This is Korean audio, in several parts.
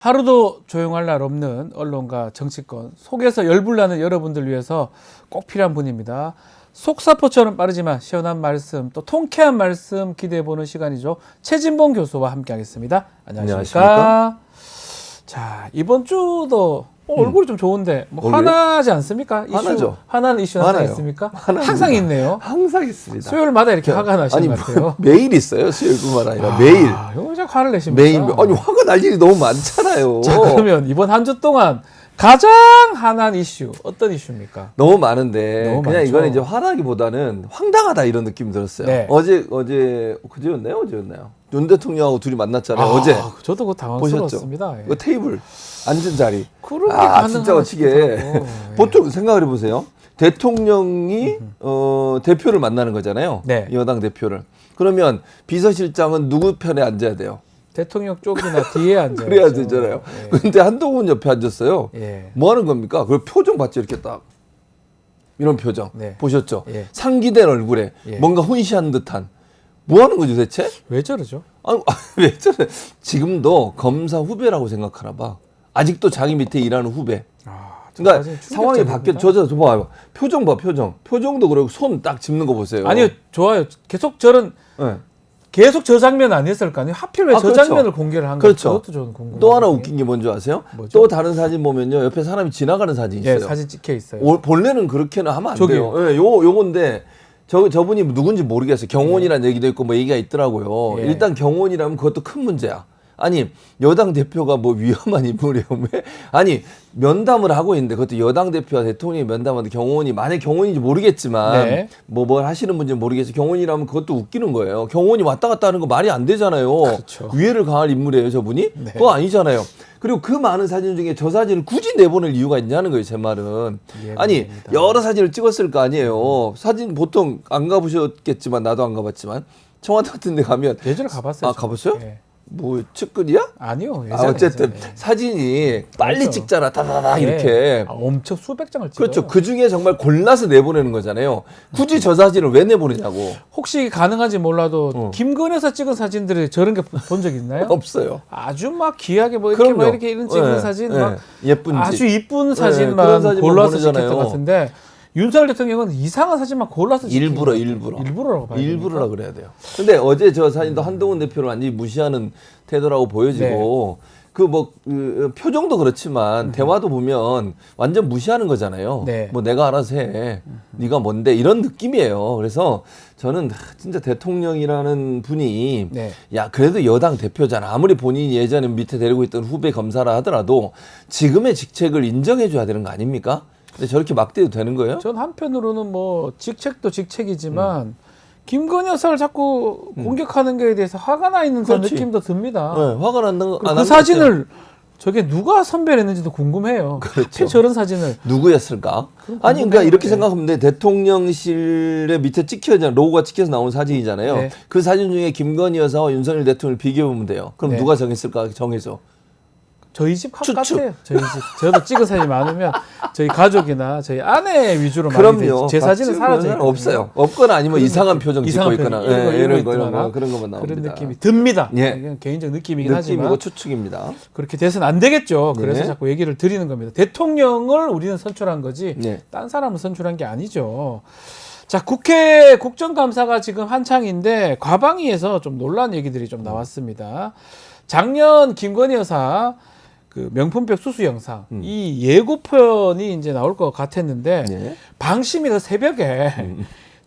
하루도 조용할 날 없는 언론과 정치권 속에서 열불나는 여러분들 위해서 꼭 필요한 분입니다. 속사포처럼 빠르지만 시원한 말씀, 또 통쾌한 말씀 기대해보는 시간이죠. 최진봉 교수와 함께하겠습니다. 안녕하십니까? 자, 이번 주도 얼굴이 좀 좋은데 뭐 화나지 않습니까? 화나죠. 화나는 이슈 항상 있습니까? 항상 있네요. 항상 있습니다. 수요일마다 이렇게 화가 나시는 것 같아요. 매일 있어요. 수요일뿐만 아니라 매일. 이거 참 화를 내십니까? 매일. 아니 화가 날 일이 너무 많잖아요. 자, 그러면 이번 한 주 동안 가장 화난 이슈 어떤 이슈입니까? 너무 많은데 너무 그냥 많죠. 이거는 이제 화나기보다는 황당하다 이런 느낌이 들었어요. 네. 그제였나요? 어제였나요? 윤 대통령하고 둘이 만났잖아요. 어제. 저도 그거 당황스러웠습니다. 예. 그 테이블 앉은 자리. 그런 게 진짜 어떻게 보통 생각을 해보세요. 대통령이 대표를 만나는 거잖아요. 네. 여당 대표를. 그러면 비서실장은 누구 편에 앉아야 돼요? 대통령 쪽이나 뒤에 앉아요. 그래야 되잖아요. 예. 근데 한동훈 옆에 앉았어요. 예. 뭐 하는 겁니까? 그 표정 봤죠? 이렇게 딱. 이런 표정. 네. 보셨죠? 예. 상기된 얼굴에 예. 뭔가 훈시한 듯한. 뭐 하는 거죠, 대체? 왜 저러죠? 아니, 왜 저래? 지금도 검사 후배라고 생각하나 봐. 아직도 자기 밑에 일하는 후배. 그러니까 상황이 바뀌어. 저 봐요. 표정 봐, 표정. 표정도 그러고 손 딱 짚는 거 보세요. 아니요, 좋아요. 계속 저런 네. 계속 저 장면 아니었을 거 아니에요? 하필 왜 저 그렇죠. 장면을 공개를 한 거죠? 그렇죠. 그것도 저는 궁금해요. 또 하나 웃긴 게 뭔지 아세요? 뭐죠? 또 다른 사진 보면요. 옆에 사람이 지나가는 사진이 있어요. 예, 사진 찍혀 있어요. 본래는 그렇게는 하면 안 저기요. 돼요. 예, 요건데 저분이 누군지 모르겠어요. 경호원이라는 얘기도 있고 뭐 얘기가 있더라고요. 예. 일단 경호원이라면 그것도 큰 문제야. 아니 여당 대표가 뭐 위험한 인물이에요? 왜? 아니 면담을 하고 있는데 그것도 여당 대표와 대통령이 면담하는데 경호원이 만약 경호원인지 모르겠지만 네. 뭘 하시는 분인지 모르겠어요. 경호원이라면 그것도 웃기는 거예요. 경호원이 왔다 갔다 하는 거 말이 안 되잖아요. 그렇죠. 위해를 가할 인물이에요, 저분이? 네. 그거 아니잖아요. 그리고 그 많은 사진 중에 저 사진을 굳이 내보낼 이유가 있냐는 거예요, 제 말은. 이해가 아니 됩니다. 여러 사진을 찍었을 거 아니에요. 사진 보통 안 가보셨겠지만 나도 안 가봤지만 청와대 같은 데 가면 예전에 가봤어요. 아, 가봤어요? 예. 뭐 측근이야? 아니요. 예전에, 어쨌든 예전에. 사진이 빨리 그렇죠. 찍잖아. 다다다 예. 이렇게. 엄청 수백 장을 찍어요. 그렇죠. 그 중에 정말 골라서 내보내는 거잖아요. 굳이 저 사진을 왜 내보내냐고. 혹시 가능한지 몰라도 김건희에서 찍은 사진들이 저런 게 본 적 있나요? 없어요. 아주 막 귀하게 뭐 이렇게 막 이렇게 이런 찍은 사진 막 예쁜 아주 이쁜 그런 사진만 사진만 골라서 보내잖아요. 찍혔던 것 같은데 윤석열 대통령은 이상한 사진만 골라서 일부러 일부러라고 봐야 일부러라 그래야 돼요. 근데 어제 저 사진도 한동훈 대표를 완전히 무시하는 태도라고 보여지고 그 표정도 그렇지만 대화도 보면 완전 무시하는 거잖아요. 네. 뭐 내가 알아서 해. 네가 뭔데 이런 느낌이에요. 그래서 저는 진짜 대통령이라는 분이 네. 야 그래도 여당 대표잖아. 아무리 본인이 예전에 밑에 데리고 있던 후배 검사라 하더라도 지금의 직책을 인정해 줘야 되는 거 아닙니까? 근데 저렇게 막대도 되는 거예요? 전 한편으로는 뭐 직책도 직책이지만 김건희 여사를 자꾸 공격하는 거에 대해서 화가 나 있는 그런 그렇지. 느낌도 듭니다. 네, 화가 난다는 그 사진을 저게 누가 선별했는지도 궁금해요. 그렇죠. 하필 저런 사진을 누구였을까? 아니 그러니까 이렇게 생각하면 돼. 대통령실의 밑에 찍혀져 로고가 찍혀서 나온 사진이잖아요. 네. 그 사진 중에 김건희 여사와 윤석열 대통령을 비교해 보면 돼요. 그럼 네. 누가 정했을까? 정해서. 저희 집 추측. 같아요. 저희 집. 저도 찍은 사진이 많으면 저희 가족이나 저희 아내 위주로 많이 그럼요. 제 사진은 사라져 있거든요. 없어요. 없거나 아니면 이상한 표정 찍고 이상한 있거나 표정, 이런 거 있거나 그런 것만 나옵니다. 그런 느낌이 듭니다. 예. 이건 개인적 느낌이긴 느낌이고 하지만 추측입니다. 그렇게 돼서는 안 되겠죠. 그래서 네. 자꾸 얘기를 드리는 겁니다. 대통령을 우리는 선출한 거지 네. 딴 사람을 선출한 게 아니죠. 자, 국회 국정감사가 지금 한창인데 과방위에서 좀 놀라운 얘기들이 좀 나왔습니다. 작년 김건희 여사 그 명품백 수수 영상 이 예고편이 이제 나올 것 같았는데 네. 방심이 그 새벽에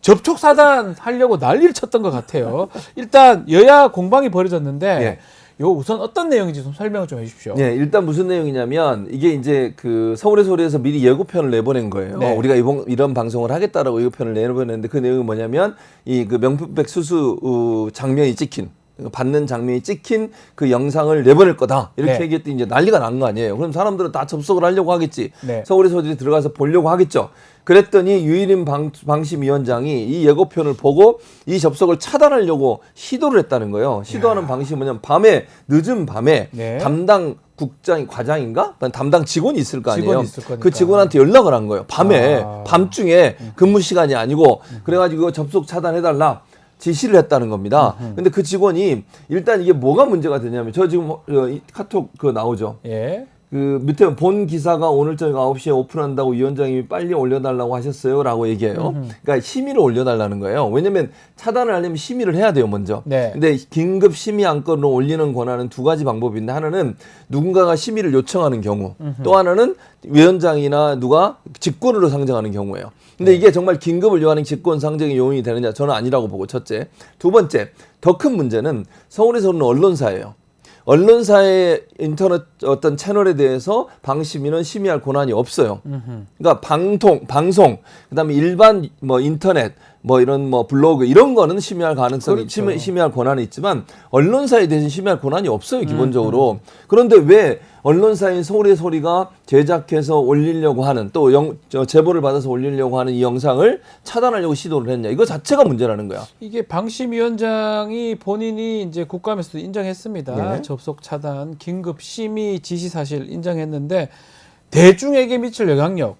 접촉 사단 하려고 난리를 쳤던 것 같아요. 일단 여야 공방이 벌어졌는데 네. 요 우선 어떤 내용인지 좀 설명을 좀 해주십시오. 네, 일단 무슨 내용이냐면 이게 이제 그 서울의 소리에서 미리 예고편을 내보낸 거예요. 네. 우리가 이런 방송을 하겠다라고 예고편을 내보냈는데 그 내용이 뭐냐면 이 그 명품백 수수 장면이 찍힌 받는 장면이 찍힌 그 영상을 내보낼 거다 이렇게 네. 얘기했더니 이제 난리가 난 거 아니에요. 그럼 사람들은 다 접속을 하려고 하겠지. 네. 서울의 소리에 들어가서 보려고 하겠죠. 그랬더니 유일인 방심위원장이 이 예고편을 보고 이 접속을 차단하려고 시도를 했다는 거예요. 시도하는 방식이 뭐냐면 늦은 밤에 네. 담당 과장인가? 담당 직원이 있을 거 아니에요. 직원이 있을 거니까. 그 직원한테 연락을 한 거예요. 밤에 밤중에 근무 시간이 아니고 그래가지고 접속 차단해달라. 지시를 했다는 겁니다. 근데 그 직원이 일단 이게 뭐가 문제가 되냐면 저 지금 이 카톡 그 나오죠. 예. 그 밑에 본 기사가 오늘 저녁 9시에 오픈한다고 위원장님이 빨리 올려달라고 하셨어요라고 얘기해요. 그러니까 심의를 올려달라는 거예요. 왜냐면 차단을 하려면 심의를 해야 돼요, 먼저. 네. 근데 긴급 심의 안건으로 올리는 권한은 두 가지 방법인데 하나는 누군가가 심의를 요청하는 경우, 또 하나는 위원장이나 누가 직권으로 상정하는 경우예요. 근데 이게 정말 긴급을 요하는 직권 상정의 요인이 되느냐? 저는 아니라고 보고 첫째. 두 번째, 더 큰 문제는 서울에서는 언론사예요. 언론사의 인터넷 어떤 채널에 대해서 방심위는 심의할 권한이 없어요. 그러니까 방송, 그다음에 일반 뭐 인터넷, 뭐 이런 뭐 블로그 이런 거는 심의할 가능성이 그렇죠. 심의할 권한이 있지만 언론사에 대해서 심의할 권한이 없어요, 기본적으로. 그런데 왜 언론사인 서울의 소리가 제작해서 올리려고 하는 또 제보를 받아서 올리려고 하는 이 영상을 차단하려고 시도를 했냐? 이거 자체가 문제라는 거야. 이게 방심위원장이 본인이 이제 국감에서도 인정했습니다. 네. 접속 차단, 긴급 심의 지시 사실 인정했는데 대중에게 미칠 영향력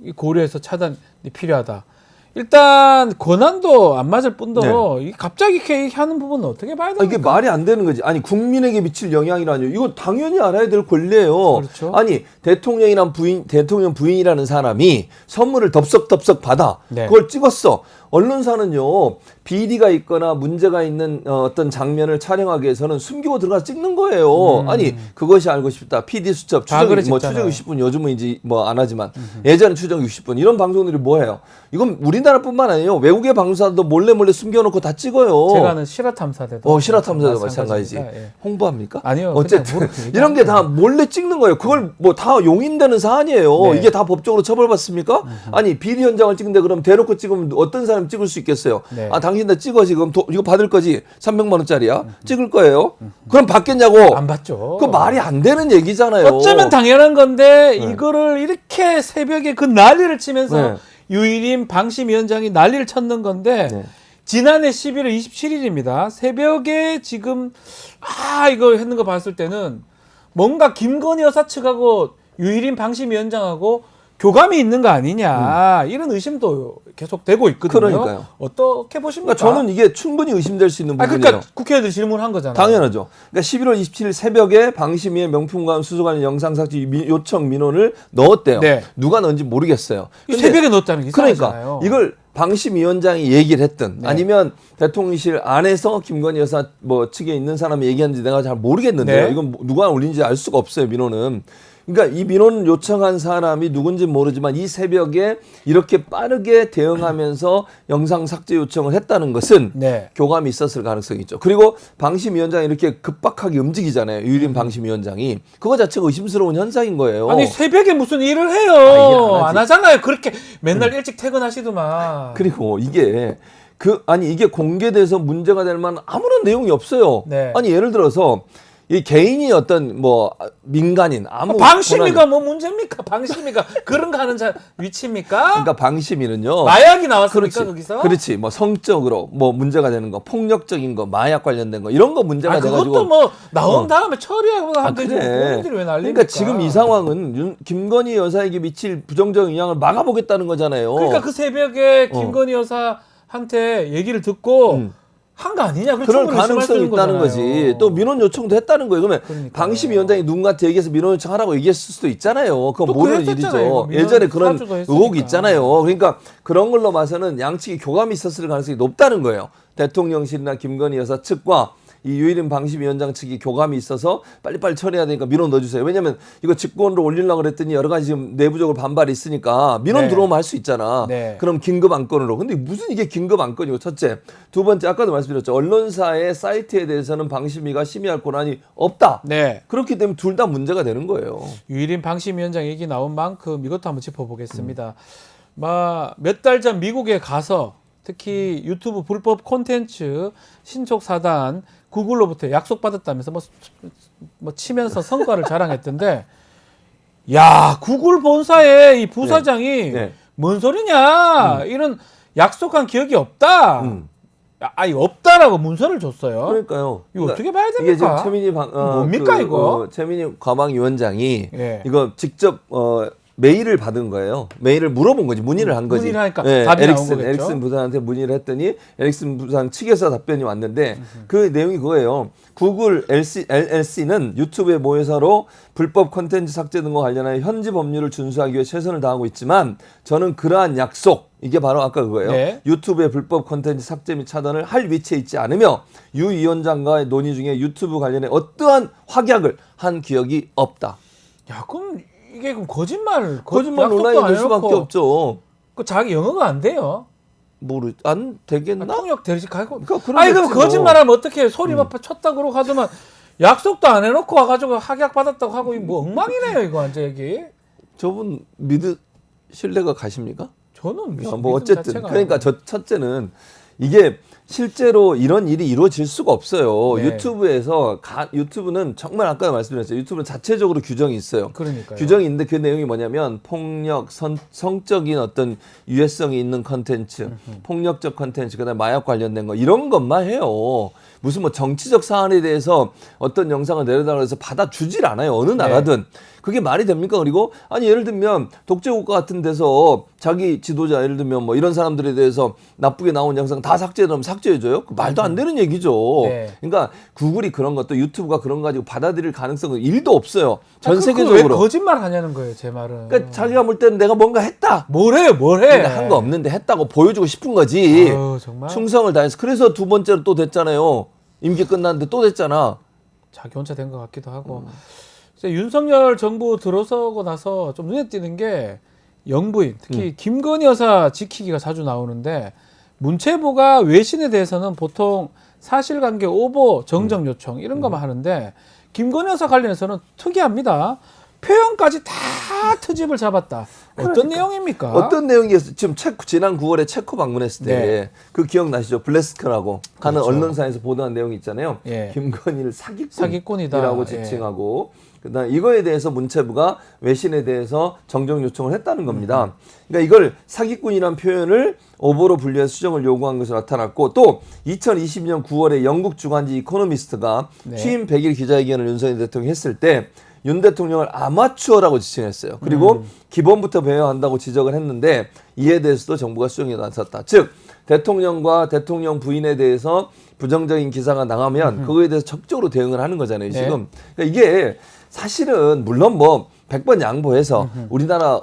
이 고려해서 차단이 필요하다. 일단 권한도 안 맞을 뿐더러 이 갑자기 이렇게 하는 부분은 어떻게 봐야 됩니까? 이게 말이 안 되는 거지. 아니 국민에게 미칠 영향이라뇨. 이거 당연히 알아야 될 권리예요. 그렇죠. 아니 대통령 부인이라는 사람이 선물을 덥석덥석 받아. 네. 그걸 찍었어. 언론사는요 비리가 있거나 문제가 있는 어떤 장면을 촬영하기 위해서는 숨기고 들어가서 찍는 거예요. 아니 그것이 알고 싶다. PD 수첩 다 추적 뭐 그랬잖아요. 추적 60분 요즘은 이제 뭐 안 하지만 예전에 추적 60분 이런 방송들이 뭐예요? 이건 우리나라뿐만 아니에요. 외국의 방송사도 몰래 숨겨놓고 다 찍어요. 제가 아는 실화탐사대도 실화탐사도 마찬가지지. 예. 홍보합니까? 아니요. 어쨌든 그냥 이런 게 다 몰래 찍는 거예요. 그걸 뭐 다 용인되는 사안이에요. 네. 이게 다 법적으로 처벌받습니까? 아니 비리 현장을 찍는데 그럼 대놓고 찍으면 어떤 사람 찍을 수 있겠어요? 네. 아 당신 다 찍어 지금 이거 받을 거지? 300만 원짜리야? 찍을 거예요? 그럼 받겠냐고? 안 받죠. 그 말이 안 되는 얘기잖아요. 어쩌면 당연한 건데 이거를 이렇게 새벽에 그 난리를 치면서 유일임 방심위원장이 난리를 쳤는 건데 지난해 11월 27일입니다. 새벽에 지금 이거 했는 거 봤을 때는 뭔가 김건희 여사 측하고 유일임 방심위원장하고 교감이 있는 거 아니냐 이런 의심도 계속 되고 있거든요. 그러니까요. 어떻게 보십니까? 그러니까 저는 이게 충분히 의심될 수 있는 부분이에요. 그러니까 국회의원들 질문한 거잖아요. 당연하죠. 그러니까 11월 27일 새벽에 방심위의 명품관 수사관 영상 삭제 요청 민원을 넣었대요. 네. 누가 넣은지 모르겠어요. 근데 새벽에 넣었다는 게 이상하잖아요. 그러니까 이걸 방심위원장이 얘기를 했든 아니면 대통령실 안에서 김건희 여사 뭐 측에 있는 사람이 얘기하는지 내가 잘 모르겠는데요. 네. 이건 누가 올린지 알 수가 없어요, 민원은. 그러니까 이 민원 요청한 사람이 누군지 모르지만 이 새벽에 이렇게 빠르게 대응하면서 영상 삭제 요청을 했다는 것은 교감이 있었을 가능성이 있죠. 그리고 방심위원장이 이렇게 급박하게 움직이잖아요. 유일인 방심위원장이. 그거 자체가 의심스러운 현상인 거예요. 아니 새벽에 무슨 일을 해요. 일 안 하잖아요. 그렇게 맨날 일찍 퇴근하시더만. 그리고 이게 이게 공개돼서 문제가 될 만한 아무런 내용이 없어요. 네. 아니 예를 들어서 이 개인이 어떤 뭐 민간인 아무 방심위가 뭐 문제입니까? 방심위가 그런 거 하는 위치입니까? 그러니까 방심위는요. 마약이 나왔습니까 거기서? 그렇지. 뭐 성적으로 뭐 문제가 되는 거, 폭력적인 거, 마약 관련된 거 이런 거 문제가 돼가지고. 그것도 뭐 나온 다음에 처리하고 하면 되지. 그래. 본인들이 왜 난립니까? 그러니까 지금 이 상황은 김건희 여사에게 미칠 부정적 영향을 막아보겠다는 거잖아요. 그러니까 그 새벽에 김건희 여사한테 얘기를 듣고 한 거 아니냐? 그럴 가능성이 있다는 거지. 또 민원 요청도 했다는 거예요. 그러면 그러니까요. 방심위원장이 누군가한테 얘기해서 민원 요청하라고 얘기했을 수도 있잖아요. 그건 모르는 일이죠. 민원 예전에 그런 사주도 했으니까. 의혹이 있잖아요. 그러니까 그런 걸로 봐서는 양측이 교감이 있었을 가능성이 높다는 거예요. 대통령실이나 김건희 여사 측과 이 유일인 방심위원장 측이 교감이 있어서 빨리빨리 처리해야 되니까 민원 넣어주세요. 왜냐면 이거 직권으로 올리려고 그랬더니 여러 가지 지금 내부적으로 반발이 있으니까 민원 들어오면 할 수 있잖아. 그럼 긴급 안건으로. 근데 무슨 이게 긴급 안건이고 첫째. 두 번째 아까도 말씀드렸죠. 언론사의 사이트에 대해서는 방심위가 심의할 권한이 없다. 그렇기 때문에 둘 다 문제가 되는 거예요. 유일인 방심위원장 얘기 나온 만큼 이것도 한번 짚어보겠습니다. 몇 달 전 미국에 가서 특히 유튜브 불법 콘텐츠 신촉 사단 구글로부터 약속받았다면서 뭐 치면서 성과를 자랑했던데 야 구글 본사의 이 부사장이 뭔 소리냐 이런 약속한 기억이 없다. 이거 없다라고 문서를 줬어요. 그러니까요. 이거 어떻게 봐야 됩니까? 이게 지금 최민희 뭡니까 이거? 최민희 과방위원장이 이거 직접 메일을 받은 거예요. 메일을 물어본 거지. 문의를 한 거지. 문의를 하니까 답이 나온 거겠죠. 에릭슨 부사한테 문의를 했더니 에릭슨 부사 측에서 답변이 왔는데 그 내용이 그거예요. 구글 LLC는 유튜브의 모회사로 불법 콘텐츠 삭제 등과 관련하여 현지 법률을 준수하기 위해 최선을 다하고 있지만 저는 그러한 약속, 이게 바로 아까 그거예요. 네. 유튜브의 불법 콘텐츠 삭제 및 차단을 할 위치에 있지 않으며 유 위원장과의 논의 중에 유튜브 관련해 어떠한 확약을 한 기억이 없다. 야, 그럼 이게 그럼 거짓말 논란이 될 수밖에 없죠. 그 자기 영어가 안 돼요. 안 되겠나? 통역 되지 가고. 그러니까 아니 그럼 뭐. 거짓말하면 어떻게 소리 막 쳤다 그러고 하더만 약속도 안 해놓고 와가지고 확약 받았다고 하고 뭐 엉망이네요 이거 완전 얘기. 저분 신뢰가 가십니까? 저는 뭐 어쨌든 그러니까 저 첫째는 이게 실제로 이런 일이 이루어질 수가 없어요. 네. 유튜브는 정말 아까 말씀드렸죠. 유튜브는 자체적으로 규정이 있어요. 그러니까요. 규정이 있는데 그 내용이 뭐냐면 폭력, 성적인 어떤 유해성이 있는 컨텐츠, 폭력적 컨텐츠, 그다음에 마약 관련된 거 이런 것만 해요. 무슨 뭐 정치적 사안에 대해서 어떤 영상을 내려달라고 해서 받아주질 않아요. 어느 나라든. 그게 말이 됩니까? 그리고 아니 예를 들면 독재국가 같은 데서 자기 지도자 예를 들면 뭐 이런 사람들에 대해서 나쁘게 나온 영상 다 삭제하면 삭제해줘요? 그 말도 안 되는 얘기죠. 네. 그러니까 구글이 그런 것도 유튜브가 그런 거 가지고 받아들일 가능성은 1도 없어요. 전 왜 세계적으로. 거짓말 하냐는 거예요 제 말은. 그러니까 자기가 볼 때는 내가 뭔가 했다. 뭘 해? 한 거 없는데 했다고 보여주고 싶은 거지. 아유, 정말. 충성을 다해서. 그래서 두 번째로 또 됐잖아요. 임기 끝났는데 또 됐잖아. 자기 혼자 된 것 같기도 하고. 윤석열 정부 들어서고 나서 좀 눈에 띄는 게 영부인, 특히 김건희 여사 지키기가 자주 나오는데 문체부가 외신에 대해서는 보통 사실관계 오보, 정정 요청 이런 것만 하는데 김건희 여사 관련해서는 특이합니다. 표현까지 다 트집을 잡았다. 어떤 내용입니까? 어떤 내용이었어요? 지금 지난 9월에 체코 방문했을 때 그 기억나시죠? 블레스크라고 하는 그렇죠. 언론사에서 보도한 내용이 있잖아요. 예. 김건희를 사기꾼이다. 사기꾼이라고 지칭하고 그다음 이거에 대해서 문체부가 외신에 대해서 정정 요청을 했다는 겁니다. 그러니까 이걸 사기꾼이란 표현을 오보로 분류해서 수정을 요구한 것으로 나타났고 또 2020년 9월에 영국 주간지 이코노미스트가 취임 100일 기자회견을 윤석열 대통령이 했을 때 윤 대통령을 아마추어라고 지칭했어요. 그리고 기본부터 배워야 한다고 지적을 했는데 이에 대해서도 정부가 수정이 나섰다. 즉 대통령과 대통령 부인에 대해서 부정적인 기사가 나가면 그거에 대해서 적극적으로 대응을 하는 거잖아요. 지금. 그러니까 이게 사실은 물론 뭐 100번 양보해서 우리나라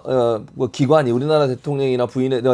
뭐 기관이 우리나라 대통령이나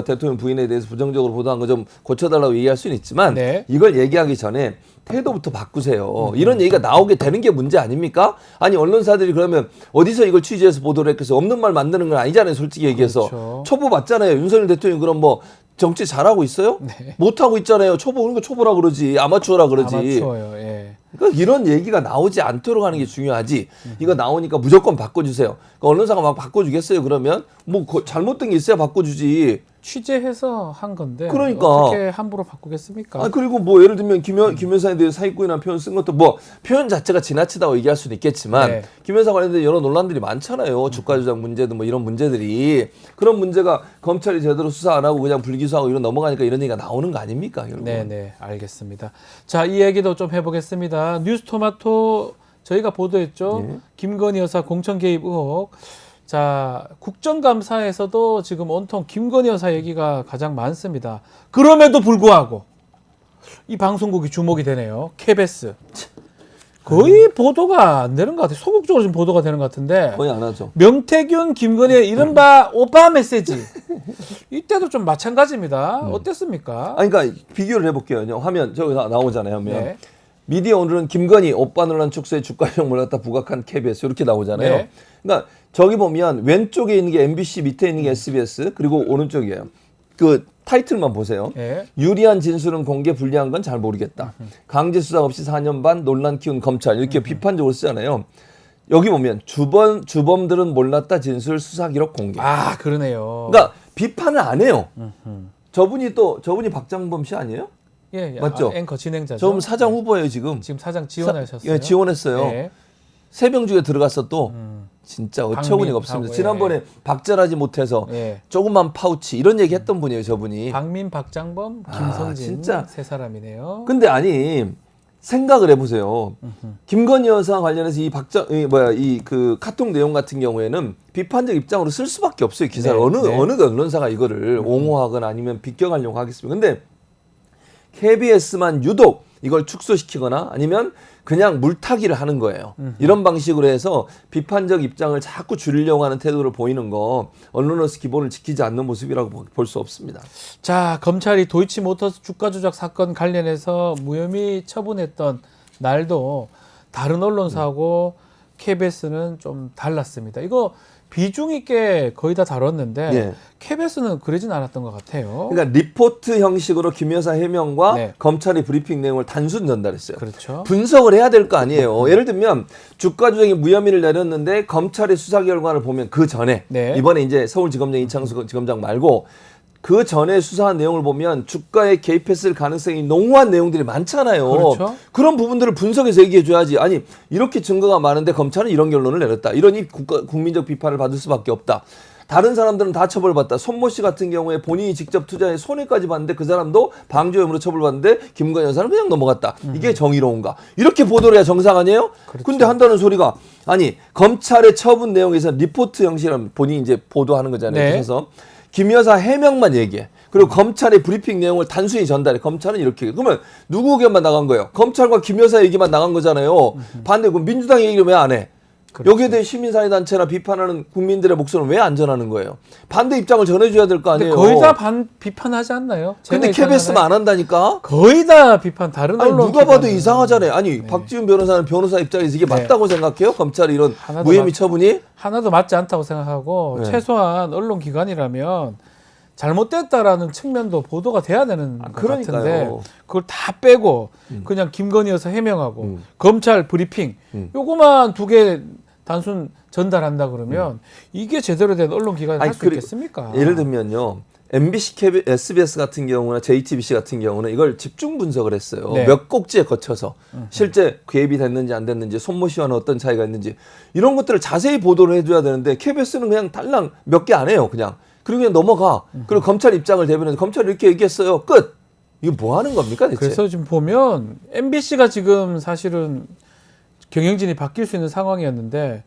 대통령 부인에 대해서 부정적으로 보도한 거 좀 고쳐달라고 얘기할 수는 있지만 이걸 얘기하기 전에 태도부터 바꾸세요. 이런 얘기가 나오게 되는 게 문제 아닙니까? 아니 언론사들이 그러면 어디서 이걸 취재해서 보도를 했겠어? 없는 말 만드는 건 아니잖아요. 솔직히 얘기해서. 그렇죠. 초보 맞잖아요. 윤석열 대통령이 그럼 뭐 정치 잘하고 있어요? 못하고 있잖아요. 초보, 그러니까 초보라 그러지. 아마추어라 그러지. 아마추어요. 예. 그러니까 이런 얘기가 나오지 않도록 하는 게 중요하지. 이거 나오니까 무조건 바꿔주세요. 그러니까 언론사가 막 바꿔주겠어요? 그러면 뭐 잘못된 게 있어야 바꿔주지. 취재해서 한 건데 그러니까. 어떻게 함부로 바꾸겠습니까? 아 그리고 뭐 예를 들면 김 여사에 대해 사기꾼이라는 표현 쓴 것도 뭐 표현 자체가 지나치다고 얘기할 수는 있겠지만 김 여사 관련된 여러 논란들이 많잖아요. 주가 조작 문제도 뭐 이런 문제들이 그런 문제가 검찰이 제대로 수사 안 하고 그냥 불기소하고 이런 넘어가니까 이런 얘기가 나오는 거 아닙니까? 결국은. 네네 알겠습니다. 자, 이 얘기도 좀 해보겠습니다. 뉴스토마토 저희가 보도했죠. 김건희 여사 공천 개입 의혹. 자, 국정감사에서도 지금 온통 김건희 여사 얘기가 가장 많습니다. 그럼에도 불구하고 이 방송국이 주목이 되네요. KBS. 거의 보도가 안 되는 것 같아요. 소극적으로 지금 보도가 되는 것 같은데. 거의 안 하죠. 명태균, 김건희의 이른바 오빠 메시지. 이때도 좀 마찬가지입니다. 어땠습니까? 아니 그러니까 비교를 해볼게요. 화면 저기 나오잖아요. 화면. 미디어 오늘은 김건희 오빠 논란 축소에 주가 조작 몰랐다 부각한 KBS 이렇게 나오잖아요. 그러니까 저기 보면 왼쪽에 있는 게 MBC 밑에 있는 게 SBS 그리고 오른쪽이에요. 그 타이틀만 보세요. 유리한 진술은 공개 불리한 건 잘 모르겠다. 강제 수사 없이 4년 반 논란 키운 검찰 이렇게 비판적으로 쓰잖아요. 여기 보면 주범들은 몰랐다 진술 수사 기록 공개. 아 그러네요. 그러니까 비판을 안 해요. 저분이 박장범 씨 아니에요? 예, 맞죠? 앵커 진행자죠. 저분 사장 후보예요 지금. 지금 사장 지원하셨어요. 예, 지원했어요. 세 명 중에 들어갔어 또. 진짜 어처구니가 없습니다. 지난번에 박절하지 못해서 조그만 파우치 이런 얘기 했던 분이에요, 저분이. 박민, 박장범, 김성진 진짜. 세 사람이네요. 근데 아니 생각을 해보세요. 김건희 여사 관련해서 이 그 카톡 내용 같은 경우에는 비판적 입장으로 쓸 수밖에 없어요. 기사를. 네, 어느 언론사가 이거를 옹호하거나 아니면 비껴가려고 하겠습니까? 근데 KBS만 유독 이걸 축소시키거나 아니면 그냥 물타기를 하는 거예요. 이런 방식으로 해서 비판적 입장을 자꾸 줄이려고 하는 태도를 보이는 거 언론으로서 기본을 지키지 않는 모습이라고 볼 수 없습니다. 자, 검찰이 도이치모터스 주가 조작 사건 관련해서 무혐의 처분했던 날도 다른 언론사하고 KBS는 좀 달랐습니다. 이거 비중 있게 거의 다 다뤘는데 예. KBS는 그러진 않았던 것 같아요. 그러니까 리포트 형식으로 김 여사 해명과 네. 검찰이 브리핑 내용을 단순 전달했어요. 그렇죠. 분석을 해야 될 거 아니에요. 예를 들면 주가 조작에 무혐의를 내렸는데 검찰의 수사 결과를 보면 그 전에 네. 이번에 이제 서울지검장 이창수 지검장 말고 그 전에 수사한 내용을 보면 주가에 개입했을 가능성이 농후한 내용들이 많잖아요. 그렇죠. 그런 부분들을 분석해서 얘기해 줘야지. 아니 이렇게 증거가 많은데 검찰은 이런 결론을 내렸다. 이러니 국민적 비판을 받을 수밖에 없다. 다른 사람들은 다 처벌받다. 손모 씨 같은 경우에 본인이 직접 투자해 손해까지 봤는데 그 사람도 방조 혐의로 처벌받는데 김건희 여사는 그냥 넘어갔다. 이게 정의로운가? 이렇게 보도를 해야 정상 아니에요? 그렇죠. 근데 한다는 소리가 아니 검찰의 처분 내용에서 리포트 형식이라면 본인이 이제 보도하는 거잖아요. 네. 그래서 김 여사 해명만 얘기해. 그리고 검찰의 브리핑 내용을 단순히 전달해. 검찰은 이렇게. 그러면 누구 의견만 나간 거예요? 검찰과 김 여사 얘기만 나간 거잖아요. 반대 그럼 민주당 얘기를 왜 안 해? 그렇죠. 여기에 대해 시민사회단체나 비판하는 국민들의 목소리는 왜 안 전하는 거예요? 반대 입장을 전해줘야 될 거 아니에요? 거의 다 비판하지 않나요? 근데 제가 KBS만 안 한다니까? 거의 다 비판 다른 아니 언론 누가 봐도 기관은. 이상하잖아요. 아니 박지훈 변호사는 변호사 입장에서 이게 네. 맞다고 생각해요? 검찰이 이런 하나도 무혐의 처분이? 하나도 맞지 않다고 생각하고 네. 최소한 언론 기관이라면 잘못됐다라는 측면도 보도가 돼야 되는 것 그러니까요. 같은데 그걸 다 빼고 그냥 김건희 여사 해명하고 검찰 브리핑 요거만 두 개 단순 전달한다 그러면 이게 제대로 된 언론 기관이 할 수 있겠습니까? 예를 들면요. MBC, SBS 같은 경우나 JTBC 같은 경우는 이걸 집중 분석을 했어요. 네. 몇 곡지에 거쳐서 실제 개입이 됐는지 안 됐는지 손모 씨와는 어떤 차이가 있는지 이런 것들을 자세히 보도를 해줘야 되는데 KBS는 그냥 달랑 몇 개 안 해요. 그리고 그냥 넘어가. 그리고 검찰 입장을 대변해서 검찰이 이렇게 얘기했어요. 끝. 이거 뭐 하는 겁니까 대체? 그래서 지금 보면 MBC가 지금 사실은 경영진이 바뀔 수 있는 상황이었는데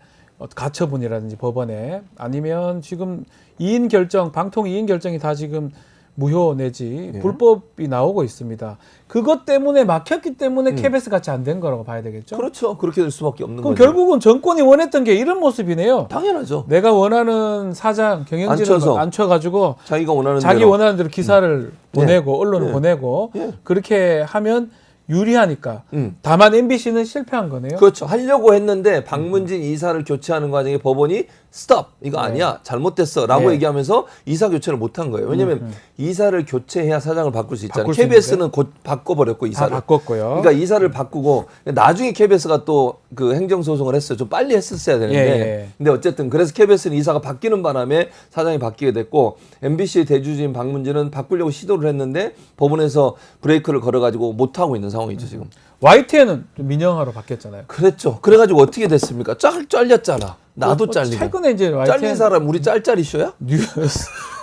가처분이라든지 법원에 아니면 지금 2인 결정, 방통 2인 결정이 다 지금 무효 내지 불법이 나오고 있습니다. 그것 때문에 막혔기 때문에 KBS 같이 안 된 거라고 봐야 되겠죠? 그렇죠. 그렇게 될 수밖에 없는 그럼 거죠. 결국은 정권이 원했던 게 이런 모습이네요. 당연하죠. 내가 원하는 사장, 경영진을 앉혀서. 앉혀가지고 자기가 원하는 자기 대로. 원하는 대로 기사를 보내고 언론을 예. 보내고 예. 그렇게 하면 유리하니까. 다만 MBC는 실패한 거네요. 그렇죠. 하려고 했는데 박문진 이사를 교체하는 과정에 법원이 스톱 이거 아니야 잘못됐어 라고 네. 얘기하면서 이사 교체를 못한 거예요. 왜냐하면 이사를 교체해야 사장을 바꿀 수 있잖아요. 바꿀 수 KBS는 곧 바꿔버렸고 이사를. 다 바꿨고요. 그러니까 이사를 바꾸고 나중에 KBS가 또 그 행정소송을 했어요. 좀 빨리 했었어야 되는데. 예. 근데 어쨌든 그래서 KBS는 이사가 바뀌는 바람에 사장이 바뀌게 됐고 MBC 대주주인 박문진은 바꾸려고 시도를 했는데 법원에서 브레이크를 걸어가지고 못하고 있는 상황이죠 지금. YTN은 민영화로 바뀌었잖아요. 그랬죠. 그래가지고 어떻게 됐습니까? 잘렸잖아. 나도 잘리고. 최근에 이제 YTN 잘린 사람 우리 짤짤이 쇼야?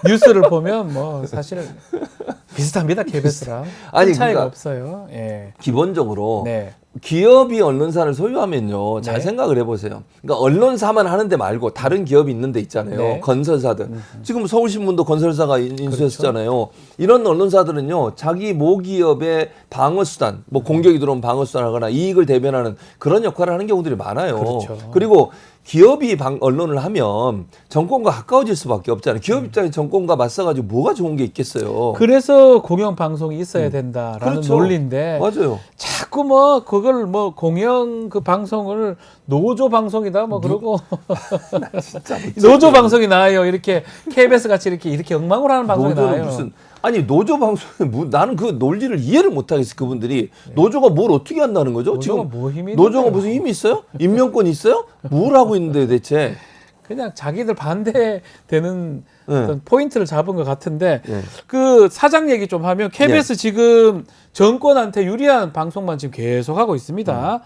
뉴스를 보면 뭐 사실 비슷합니다. KBS랑 아니, 차이가 그러니까 없어요. 예. 기본적으로 네. 기업이 언론사를 소유하면요. 잘 네. 생각을 해보세요. 그러니까 언론사만 하는데 말고 다른 기업이 있는 데 있잖아요. 네. 건설사들. 지금 서울신문도 건설사가 인수했잖아요. 이런 언론사들은요. 자기 모기업의 방어수단, 뭐 공격이 들어오면 방어수단 하거나 이익을 대변하는 그런 역할을 하는 경우들이 많아요. 그렇죠. 그리고 기업이 언론을 하면 정권과 가까워질 수밖에 없잖아요. 기업 입장에 정권과 맞서가지고 뭐가 좋은 게 있겠어요. 그래서 공영 방송이 있어야 된다라는 그렇죠. 논리인데 맞아요. 자꾸 뭐 그걸 뭐 공영 그 방송을 노조 방송이다 뭐 그러고 노조 방송이 나아요. 이렇게 KBS 같이 이렇게 엉망으로 하는 방송이 노조는 나아요. 무슨 아니 노조 방송에 나는 그 논리를 이해를 못 하겠어. 그분들이 노조가 뭘 어떻게 한다는 거죠? 노조가 지금 뭐 힘이 노조가 있는데요? 무슨 힘이 있어요? 임명권 있어요? 뭘 하고 있는데 대체? 그냥 자기들 반대되는 네. 어떤 포인트를 잡은 것 같은데 네. 그 사장 얘기 좀 하면 KBS 지금 정권한테 유리한 방송만 지금 계속 하고 있습니다.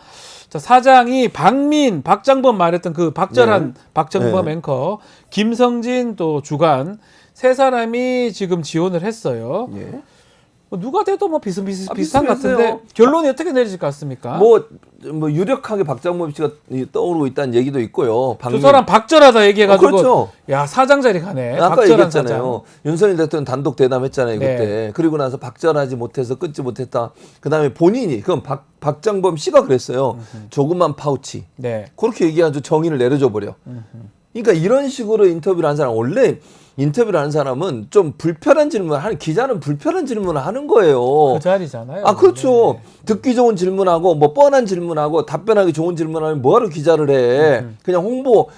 자, 사장이 박민, 박장범 말했던 그 박절한 박정범 앵커, 김성진 또 주간 세 사람이 지금 지원을 했어요. 예. 뭐 누가 돼도 뭐 비슷한 비슷했어요. 같은데 결론이 어떻게 내려질 것 같습니까? 뭐 유력하게 박장범 씨가 떠오르고 있다는 얘기도 있고요. 두 사람 박절하다 얘기해가지고 그렇죠. 야 사장 자리 가네. 아까 박절한 얘기했잖아요. 윤석열 대통령 단독 대담했잖아요. 네. 그때. 그리고 나서 박절하지 못해서 끊지 못했다. 그다음에 본인이 그럼 박장범 씨가 그랬어요. 조그만 파우치. 네. 그렇게 얘기하죠. 정의를 내려줘 버려. 그러니까 이런 식으로 인터뷰를 하는 사람 원래 인터뷰를 하는 사람은 좀 불편한 질문을 하는 기자는 불편한 질문을 하는 거예요. 그 자리잖아요. 아 그렇죠. 네. 듣기 좋은 질문하고 뭐 뻔한 질문하고 답변하기 좋은 질문하면 뭐하러 기자를 해. 그냥 홍보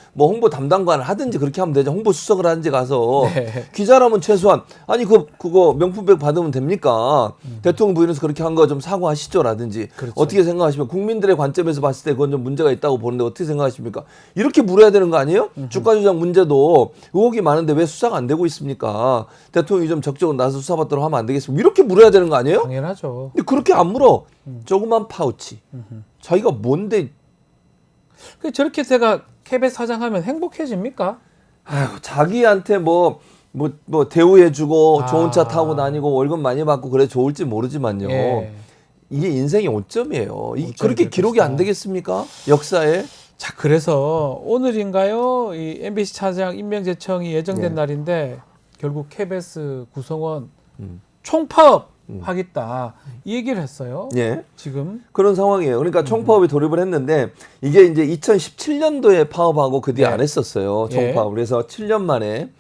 담당관을 하든지 그렇게 하면 되죠. 홍보 수석을 하든지 가서 네. 기자라면 최소한 아니 그거 명품백 받으면 됩니까? 대통령 부인에서 그렇게 한 거 좀 사과하시죠라든지 그렇죠. 어떻게 생각하십니까? 국민들의 관점에서 봤을 때 그건 좀 문제가 있다고 보는데 어떻게 생각하십니까? 이렇게 물어야 되는 거 아니에요? 주가 조작 문제도 의혹이 많은데 왜 수사가 안 되고 있습니까? 대통령이 좀 적극적으로 나서 수사받도록 하면 안 되겠습니까? 이렇게 물어야 되는 거 아니에요? 당연하죠. 근데 그렇게 안 물어. 조그만 파우치. 자기가 뭔데? 그 저렇게 제가 KBS 사장하면 행복해집니까? 아유, 자기한테 뭐 대우해주고 아. 좋은 차 타고 다니고 월급 많이 받고 그래 좋을지 모르지만요. 예. 이게 인생의 오점이에요. 그렇게 될 기록이 것이다. 안 되겠습니까? 역사에. 자, 그래서 오늘인가요? 이 MBC 차장 임명 제청이 예정된 네. 날인데 결국 KBS 구성원 총파업 음. 하겠다 이 얘기를 했어요. 예. 지금 그런 상황이에요. 그러니까 총파업이 돌입을 했는데 이게 이제 2017년도에 파업하고 그 뒤에 네. 안 했었어요. 총파업을. 그래서 7년 만에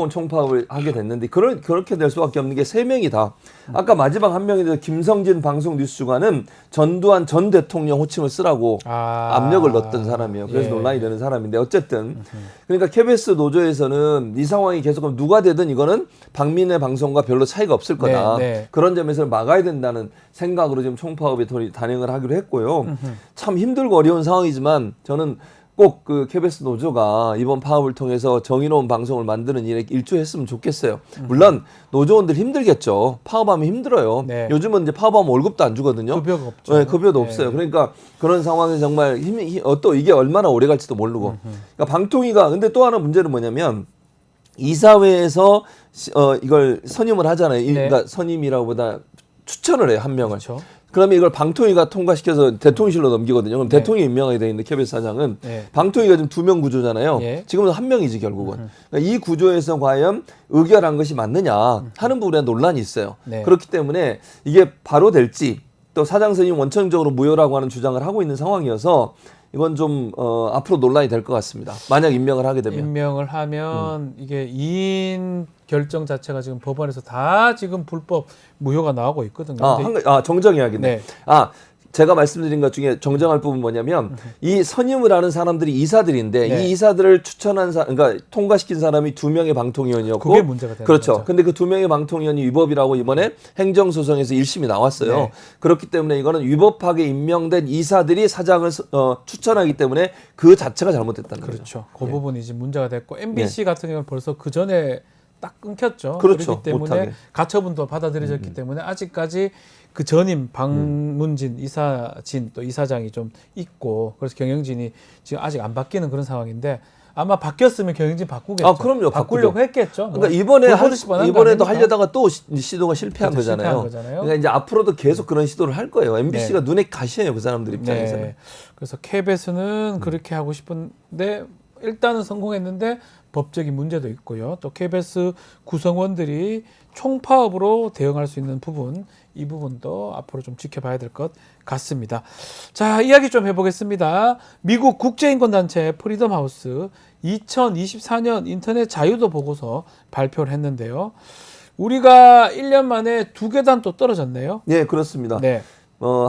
총파업을 하게 됐는데 그렇게 될 수밖에 없는 게 세 명이 다 아까 마지막 한 명이 김성진 방송 뉴스 주간은 전두환 전 대통령 호칭을 쓰라고 압력을 넣었던 사람이에요. 그래서 예. 논란이 되는 사람인데 어쨌든 그러니까 KBS 노조에서는 이 상황이 계속 누가 되든 이거는 박민의 방송과 별로 차이가 없을 거다. 네, 네. 그런 점에서는 막아야 된다는 생각으로 지금 총파업에 단행을 하기로 했고요. 참 힘들고 어려운 상황이지만 저는 꼭 그 KBS 노조가 이번 파업을 통해서 정의로운 방송을 만드는 일에 일조했으면 좋겠어요. 물론 노조원들 힘들겠죠. 파업하면 힘들어요. 네. 요즘은 이제 파업하면 월급도 안 주거든요. 급여가 없죠. 네, 급여도 네. 없어요. 그러니까 그런 상황에서 정말 또 이게 얼마나 오래 갈지도 모르고. 그러니까 방통위가 근데 또 하나 문제는 뭐냐면 이사회에서 이걸 선임을 하잖아요. 네. 그러니까 선임이라고보다 추천을 해요, 한 명을. 그렇죠. 그러면 이걸 방통위가 통과시켜서 대통령실로 넘기거든요. 그럼 네. 대통령이 임명하게 돼 있는데 KBS 사장은 네. 방통위가 지금 2명 구조잖아요. 예. 지금은 한 명이지 결국은. 그러니까 이 구조에서 과연 의결한 것이 맞느냐 하는 부분에 논란이 있어요. 네. 그렇기 때문에 이게 바로 될지 또 사장 선임 원천적으로 무효라고 하는 주장을 하고 있는 상황이어서 이건 좀 앞으로 논란이 될 것 같습니다. 만약 임명을 하게 되면. 임명을 하면 이게 2인 결정 자체가 지금 법원에서 다 지금 불법 무효가 나오고 있거든요. 근데 정정해야겠네. 네. 제가 말씀드린 것 중에 정정할 부분 뭐냐면 이 선임을 하는 사람들이 이사들인데 네. 이 이사들을 추천한 그러니까 통과시킨 사람이 2명의 방통위원이었고 그게 문제가 되는 그렇죠. 거죠. 근데 그 2명의 방통위원이 위법이라고 이번에 행정소송에서 1심이 나왔어요. 네. 그렇기 때문에 이거는 위법하게 임명된 이사들이 사장을 추천하기 때문에 그 자체가 잘못됐다는 거죠. 그렇죠. 그 부분이 지금 문제가 됐고 MBC 같은 경우는 벌써 그 전에 딱 끊겼죠. 그렇죠. 그렇기 때문에 못하게. 가처분도 받아들여졌기 때문에 아직까지 그 전임 방문진 이사진 또 이사장이 좀 있고 그래서 경영진이 지금 아직 안 바뀌는 그런 상황인데 아마 바뀌었으면 경영진 바꾸겠죠. 그럼요. 바꾸려고 바꾸죠. 했겠죠. 그러니까 뭐 이번에도 하려다가 또 시도가 실패한 그렇죠, 거잖아요. 실패한 거잖아요. 그러니까 이제 앞으로도 계속 그런 시도를 할 거예요. MBC가 네. 눈에 가시예요, 그 사람들 입장에서는. 네. 그래서 KBS는 그렇게 하고 싶은데 일단은 성공했는데 법적인 문제도 있고요. 또 KBS 구성원들이 총파업으로 대응할 수 있는 부분, 이 부분도 앞으로 좀 지켜봐야 될 것 같습니다. 자, 이야기 좀 해보겠습니다. 미국 국제인권단체 프리덤 하우스 2024년 인터넷 자유도 보고서 발표를 했는데요. 우리가 1년 만에 2계단 또 떨어졌네요. 네, 그렇습니다. 네.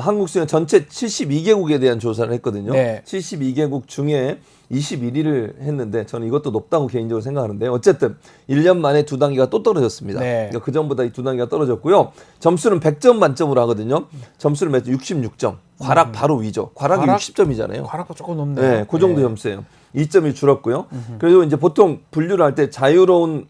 한국 수용 전체 72개국에 대한 조사를 했거든요. 네. 72개국 중에 21위를 했는데 저는 이것도 높다고 개인적으로 생각하는데 어쨌든 1년 만에 2단계가 또 떨어졌습니다. 네. 그러니까 그 전보다 이 2단계가 떨어졌고요. 점수는 100점 만점으로 하거든요. 점수를 몇 66점. 과락 바로 위죠. 과락이 60점이잖아요. 과락도 조금 높네요. 네, 그 정도 점수예요. 2점이 줄었고요. 그리고 이제 보통 분류를 할 때 자유로운,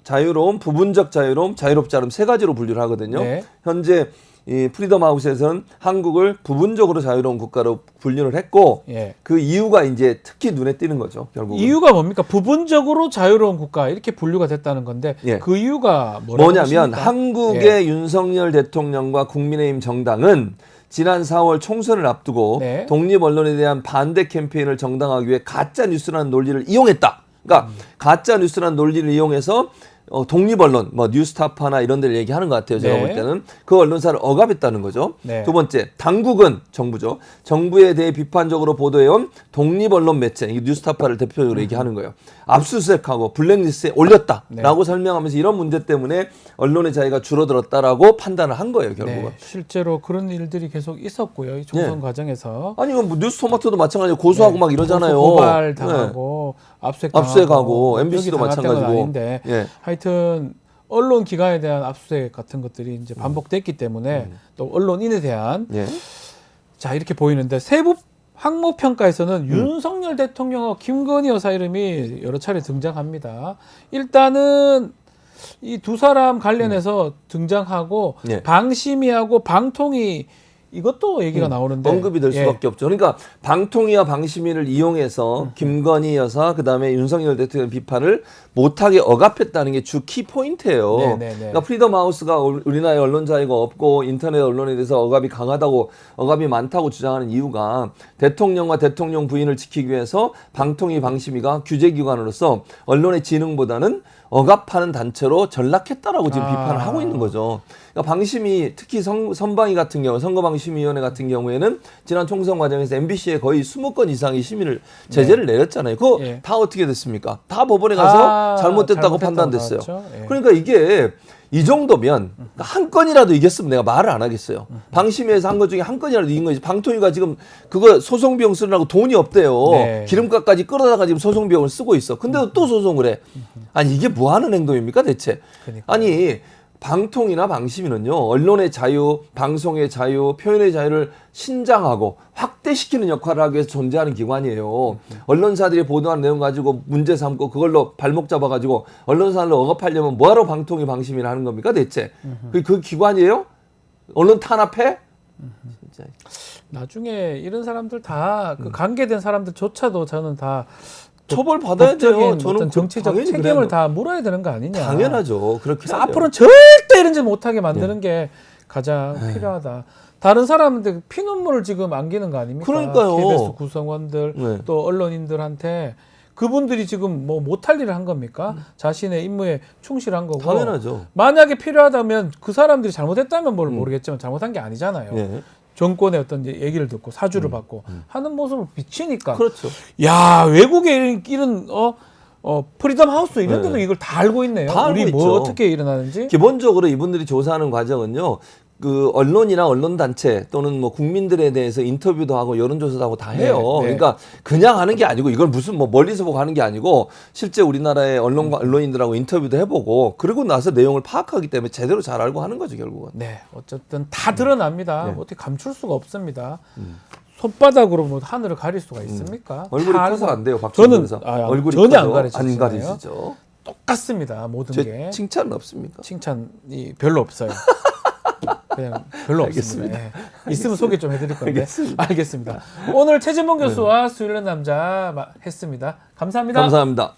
부분적 자유로움, 자유롭지 않음 세 가지로 분류를 하거든요. 네. 현재 이 프리덤 하우스에서는 한국을 부분적으로 자유로운 국가로 분류를 했고 예. 그 이유가 이제 특히 눈에 띄는 거죠. 결국 이유가 뭡니까? 부분적으로 자유로운 국가 이렇게 분류가 됐다는 건데 예. 그 이유가 뭐냐면 보십니까? 한국의 윤석열 대통령과 국민의힘 정당은 지난 4월 총선을 앞두고 네. 독립 언론에 대한 반대 캠페인을 정당하기 위해 가짜 뉴스라는 논리를 이용했다. 그러니까 가짜 뉴스라는 논리를 이용해서 독립 언론, 뭐 뉴스타파나 이런 데를 얘기하는 것 같아요. 제가 네. 볼 때는 그 언론사를 억압했다는 거죠. 네. 두 번째, 당국은 정부죠. 정부에 대해 비판적으로 보도해온 독립 언론 매체, 이 뉴스타파를 대표적으로 얘기하는 거예요. 압수수색하고 블랙리스트에 올렸다라고 설명하면서 이런 문제 때문에 언론의 자유가 줄어들었다라고 판단을 한 거예요. 결국은. 네, 실제로 그런 일들이 계속 있었고요. 이 총선 과정에서 아니 뭐 뉴스토마토도 마찬가지로 고소하고 막 이러잖아요. 고발 당하고 압수수색하고 MBC도 여기 당할 때가 마찬가지고. 아닌데 예. 하여튼 언론 기관에 대한 압수수색 같은 것들이 이제 반복됐기 때문에 또 언론인에 대한 예. 자 이렇게 보이는데 세부 항모 평가에서는 윤석열 대통령과 김건희 여사 이름이 여러 차례 등장합니다. 일단은 이 두 사람 관련해서 등장하고 예. 방심위하고 방통위 이것도 얘기가 나오는데 언급이 될 수밖에 없죠. 그러니까 방통위와 방심위를 이용해서 김건희 여사 그다음에 윤석열 대통령 비판을 못하게 억압했다는 게 주 키 포인트예요. 네, 네, 네. 그러니까 프리덤 하우스가 우리나라에 언론 자유가 없고 인터넷 언론에 대해서 억압이 강하다고 억압이 많다고 주장하는 이유가 대통령과 대통령 부인을 지키기 위해서 방통위 방심위가 규제기관으로서 언론의 지능보다는 억압하는 단체로 전락했다라고 지금 비판을 하고 있는 거죠. 그러니까 방심위 특히 선방위 같은 경우 선거방심위원회 같은 경우에는 지난 총선 과정에서 MBC에 거의 20건 이상의 심의를 제재를 내렸잖아요. 그거 예. 다 어떻게 됐습니까? 다 법원에 가서 잘못됐다고 판단됐어요. 예. 그러니까 이게 이 정도면 한 건이라도 이겼으면 내가 말을 안 하겠어요. 방심위에서 한 것 중에 한 건이라도 이긴 거지. 방통위가 지금 그거 소송 비용 쓰느라고 돈이 없대요. 네. 기름값까지 끌어다가 지금 소송 비용을 쓰고 있어. 근데도 또 소송을 해. 아니 이게 뭐 하는 행동입니까 대체? 그러니까. 아니 방통이나 방심위는요 언론의 자유, 방송의 자유, 표현의 자유를 신장하고 확대시키는 역할을 하기 위해서 존재하는 기관이에요. 언론사들이 보도한 내용 가지고 문제 삼고 그걸로 발목 잡아가지고 언론사를 억압하려면 뭐하러 방통위, 방심위를 하는 겁니까 대체? 그 기관이에요? 언론 탄압해? 진짜. 나중에 이런 사람들 다 그 관계된 사람들조차도 저는 다 처벌 받아야 돼요. 법적인 저는 어떤 정치적 당연히 책임을 그래요. 다 물어야 되는 거 아니냐. 당연하죠. 그렇게 그래서 해야죠. 앞으로는 절대 이런 짓 못하게 만드는 게 가장 필요하다. 다른 사람한테 피눈물을 지금 안기는 거 아닙니까? 그러니까요. KBS 구성원들 네. 또 언론인들한테 그분들이 지금 뭐 못할 일을 한 겁니까? 자신의 임무에 충실한 거고. 당연하죠. 만약에 필요하다면 그 사람들이 잘못했다면 뭘 모르겠지만 잘못한 게 아니잖아요. 예. 정권의 어떤 이제 얘기를 듣고 사주를 받고 하는 모습을 비치니까. 그렇죠. 야 외국에 이런 프리덤 하우스 이런 데도 네. 이걸 다 알고 있네요. 다 알고 우리 뭐 있죠. 어떻게 일어나는지. 기본적으로 이분들이 조사하는 과정은요. 그 언론이나 언론단체 또는 뭐 국민들에 대해서 인터뷰도 하고 여론조사도 하고 다 해요. 네, 네. 그러니까 그냥 하는 게 아니고 이걸 무슨 뭐 멀리서 보고 하는 게 아니고 실제 우리나라의 언론과 언론인들하고 인터뷰도 해보고 그러고 나서 내용을 파악하기 때문에 제대로 잘 알고 하는 거죠 결국은. 네, 어쨌든 다 드러납니다. 네. 어떻게 감출 수가 없습니다. 손바닥으로 뭐 하늘을 가릴 수가 있습니까? 얼굴이 다 커서 알고. 안 돼요. 저는 박정희 얼굴이 전혀 안 가르치시네요. 안 가르치죠. 똑같습니다. 모든 제 게 칭찬은 없습니까? 칭찬이 별로 없어요. 그냥 별로 없습니다. 예. 있으면 소개 좀 해드릴 건데. 알겠습니다. 오늘 최진봉 교수와 수일련 남자 했습니다. 감사합니다. 감사합니다.